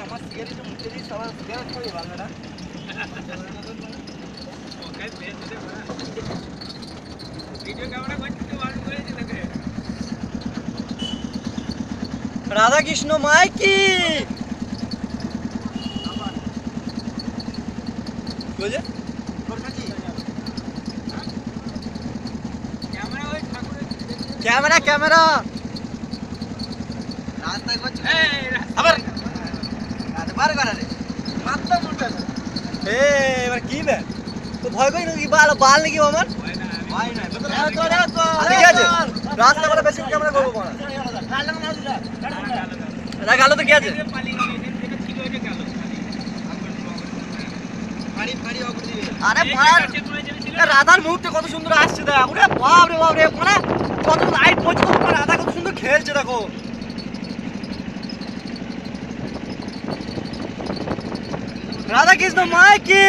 আমার সিগারেট মুখে দিয়ে সবার সিগারেট খাবে ভালো না ভিডিও ক্যামেরা করতে ভালো করেছে দেখে রাধা কৃষ্ণ মাইকি বুঝে ক্যামেরা ক্যামেরা রাস্তায় করছে আবার রাতে বার করা রে মাত্র মোটা এবার কি বে তো ভয় কই নাকি বাল বাল নাকি আমার ভয় না ঠিক আছে রাস্তা করে বেশি ক্যামেরা করব না এটা গেল তো কি আছে আরে রাধার মুহূর্তে কত সুন্দর আসছে দেখ ওরে বাপ রে মানে কত লাইট পড়ছে রাধা কত সুন্দর খেলছে দেখো রাধা কৃষ্ণ মাইকি